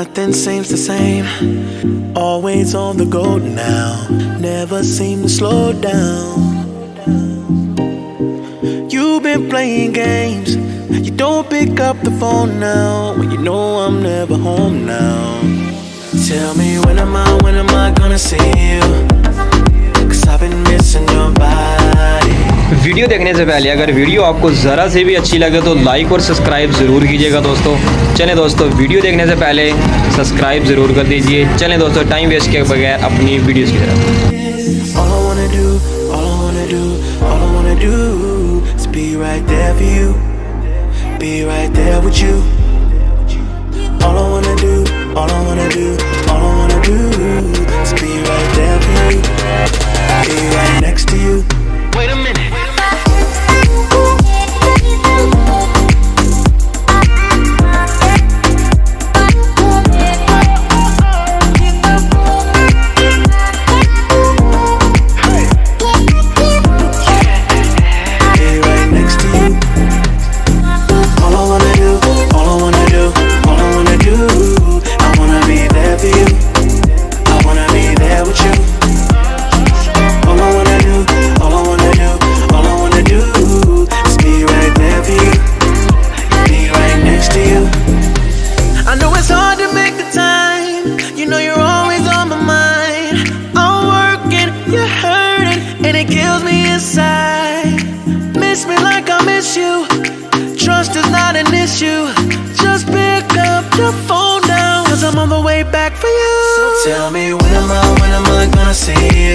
Nothing seems the same. Always on the go now. Never seem to slow down. You've been playing games. You don't pick up the phone now when you know I'm never home now. Tell me when am I gonna see you? 'Cause I've been missing your body. Video देखने से पहले अगर video आपको ज़रा से भी अच्छी लगे तो लाइक और सब्सक्राइब ज़रूर कीजिएगा दोस्तों। चलें दोस्तों, वीडियो देखने से पहले सब्सक्राइब ज़रूर कर दीजिए। चलें दोस्तों, टाइम वेस्ट किए बगैर अपनी वीडियोस की तरफ। All I wanna do, all I wanna do, all I wanna do is be right there for you, be right there with you. All I wanna do, all I wanna do, all I wanna do is be right there for you, be right next to you. Wait a minute. Miss me like I miss you. Trust is not an issue. Just pick up your phone now, 'cause I'm on the way back for you. So tell me when am I gonna see you?